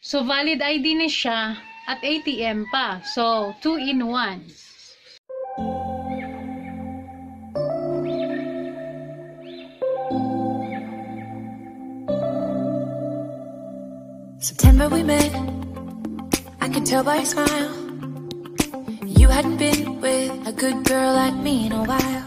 So, valid ID na siya at ATM pa. So, 2 in 1. September we met, I could tell by your smile. You hadn't been with a good girl like me in a while.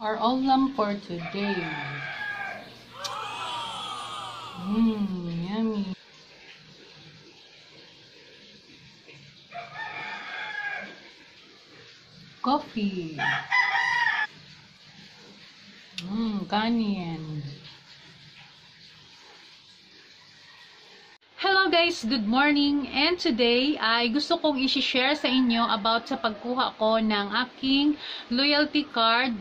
Our ulam for today. Yummy. Coffee. Kanin. Hello guys, good morning. And today ay gusto kong i-share sa inyo about sa pagkuha ko ng aking loyalty card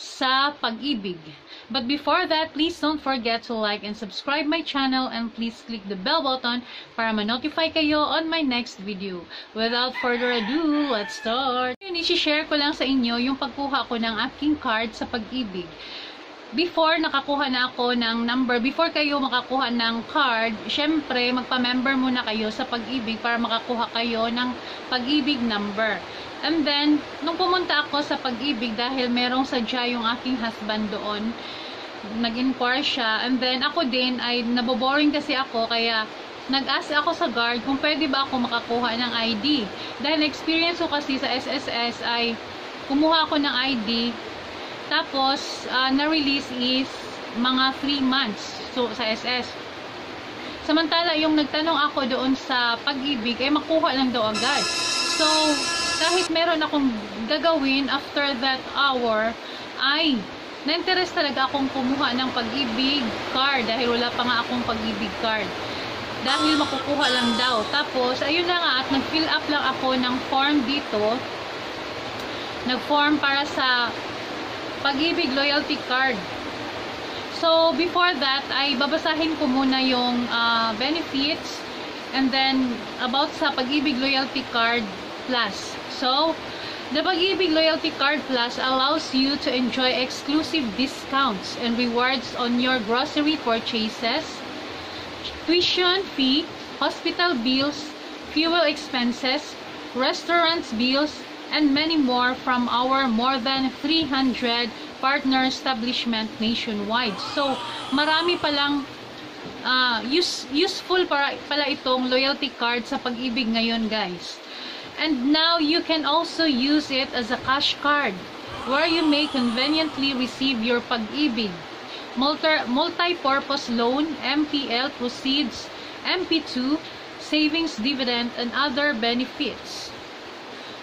sa Pag-ibig. But before that, please don't forget to like and subscribe my channel and please click the bell button para ma-notify kayo on my next video. Without further ado, let's start! I-share ko lang sa inyo yung pagkuha ko ng aking card sa Pag-ibig. Before nakakuha na ako ng number, before kayo makakuha ng card, syempre magpa-member muna kayo sa Pag-ibig para makakuha kayo ng Pag-ibig number. And then, nung pumunta ako sa Pag-ibig dahil merong sadya yung aking husband doon, nag-inquire siya. And then, ako din ay naboboring kasi ako, kaya nag-ask ako sa guard kung pwede ba ako makakuha ng ID. Dahil experience ko kasi sa SSS ay kumuha ako ng ID, tapos na-release is mga 3 months so sa SS. Samantala, yung nagtanong ako doon sa Pag-ibig ay makuha lang daw agad. So, kahit meron akong gagawin after that hour, ay na-interest talaga akong kumuha ng Pag-ibig card dahil wala pa nga akong Pag-ibig card. Dahil makukuha lang daw. Tapos, ayun na nga at nag-fill up lang ako ng form dito. Nag-form para sa Pag-ibig loyalty card. So, before that, ay babasahin ko muna yung benefits and then about sa Pag-ibig Loyalty Card Plus. So, the Pag-ibig Loyalty Card Plus allows you to enjoy exclusive discounts and rewards on your grocery purchases, tuition fee, hospital bills, fuel expenses, restaurants bills, and many more from our more than 300 partner establishment nationwide. So, marami palang useful pala itong loyalty card sa Pag-ibig ngayon, guys. And now, you can also use it as a cash card where you may conveniently receive your Pag-ibig multi-purpose loan, MPL proceeds, MP2, savings dividend, and other benefits.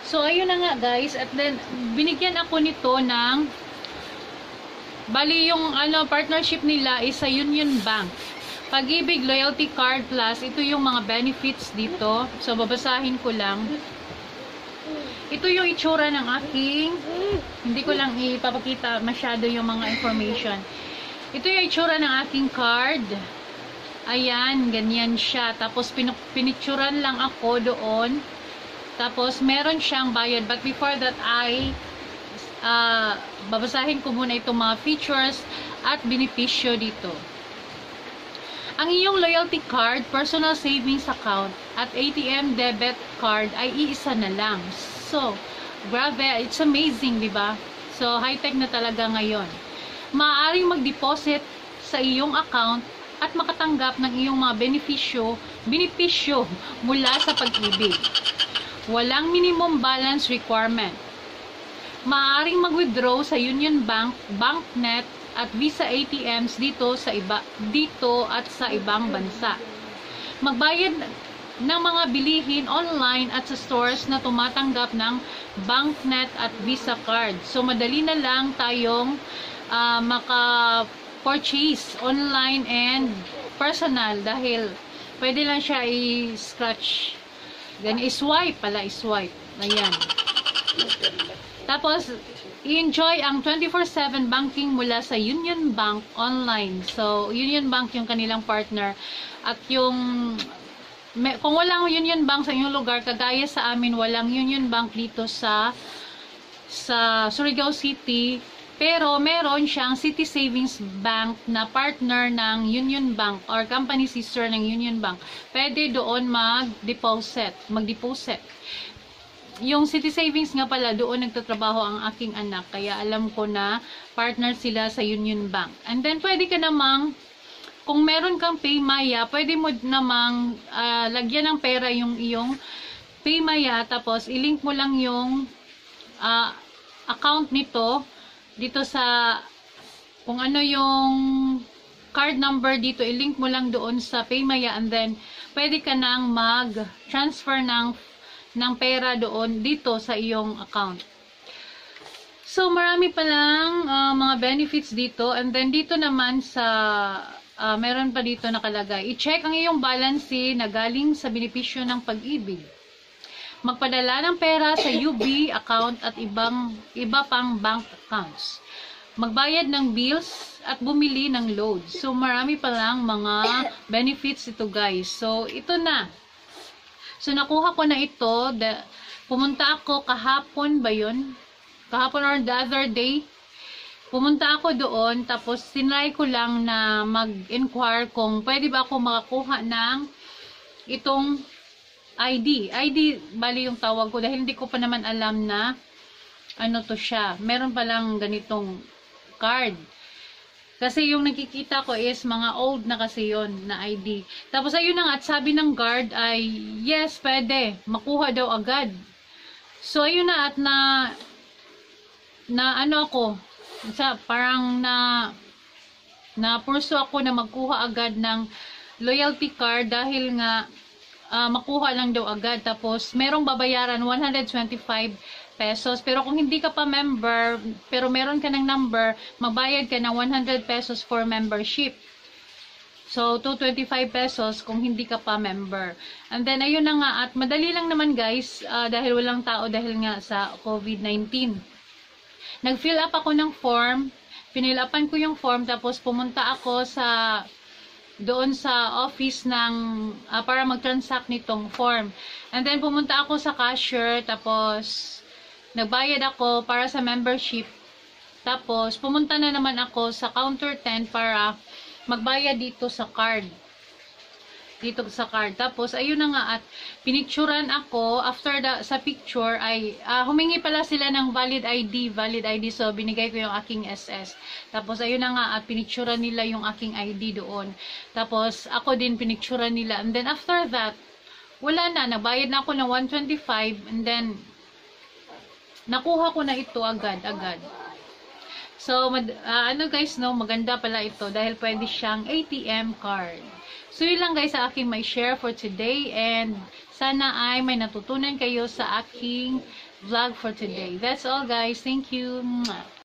So, ayun na nga, guys. At then, binigyan ako nito ng bali yung partnership nila is sa Union Bank. Pag-ibig Loyalty Card Plus, ito yung mga benefits dito. So, babasahin ko lang. Ito yung itsura ng aking, hindi ko lang ipapakita masyado yung mga information. Ito yung itsura ng aking card. Ayan, ganyan siya. Tapos, pinicturan lang ako doon. Tapos, meron siyang bayad. But before that, babasahin ko muna itong mga features at benepisyo dito. Ang iyong loyalty card, personal savings account at ATM debit card ay iisa na lang. So, grabe, it's amazing, di ba? So, high-tech na talaga ngayon. Maaaring mag-deposit sa iyong account at makatanggap ng iyong mga benepisyo mula sa Pag-ibig. Walang minimum balance requirement. Maaaring mag-withdraw sa Union Bank, BankNet at Visa ATMs dito at sa ibang bansa. Magbayad ng mga bilihin online at sa stores na tumatanggap ng BankNet at Visa card. So, madali na lang tayong maka-purchase online and personal dahil pwede lang siya i-scratch. I-swipe pala, i-swipe. Ayan. Tapos, i-enjoy ang 24/7 banking mula sa Union Bank online. So, Union Bank yung kanilang partner. At kung walang Union Bank sa inyong lugar, kagaya sa amin, walang Union Bank dito sa Surigao City. Pero, meron siyang City Savings Bank na partner ng Union Bank or company sister ng Union Bank. Pwede doon mag-deposit. Yung City Savings nga pala, doon nagtatrabaho ang aking anak. Kaya alam ko na partner sila sa Union Bank. And then, pwede ka namang, kung meron kang PayMaya, pwede mo namang lagyan ng pera yung iyong PayMaya. Tapos, ilink mo lang yung account nito dito sa, kung ano yung card number dito, ilink mo lang doon sa PayMaya. And then, pwede ka nang mag-transfer ng pera doon dito sa iyong account. So, marami palang mga benefits dito. And then, dito naman sa meron pa dito nakalagay. I-check ang iyong balance na galing sa benepisyo ng Pag-ibig. Magpadala ng pera sa UB account at iba pang bank accounts. Magbayad ng bills at bumili ng load. So, marami palang mga benefits ito, guys. So, ito na. So, nakuha ko na ito. Pumunta ako kahapon ba yun? Kahapon or the other day. Pumunta ako doon. Tapos, sinry ko lang na mag-inquire kung pwede ba ako makakuha ng itong ID. ID, bali yung tawag ko. Dahil hindi ko pa naman alam na ano to siya. Meron palang ganitong card. Kasi yung nakikita ko is mga old na kasi yon na ID. Tapos ayun na nga, at sabi ng guard ay yes, pwede. Makuha daw agad. So ayun na, at na ano ako, parang na purso ako na magkuha agad ng loyalty card dahil nga makuha lang daw agad. Tapos merong babayaran 125 pesos. Pero kung hindi ka pa member, pero meron ka ng number, magbayad ka ng 100 pesos for membership. So, 225 pesos kung hindi ka pa member. And then, ayun na nga. At madali lang naman, guys, dahil walang tao, dahil nga sa COVID-19. Nag-fill up ako ng form. pinilapan ko yung form, tapos pumunta ako doon sa office ng para mag-transact nitong form. And then pumunta ako sa cashier, tapos nagbayad ako para sa membership. Tapos pumunta na naman ako sa counter 10 para magbayad dito sa card. Tapos ayun na nga, at pinicturan ako. After sa picture ay humingi pala sila ng valid ID, so binigay ko yung aking SS. Tapos ayun na nga, at pinicturan nila yung aking ID doon. Tapos ako din pinicturan nila, and then after that wala na, nagbayad na ako ng 125, and then nakuha ko na ito agad. So guys, no, maganda pala ito dahil pwede siyang ATM card. So yun lang guys sa aking may share for today, and sana ay may natutunan kayo sa aking vlog for today. That's all guys. Thank you.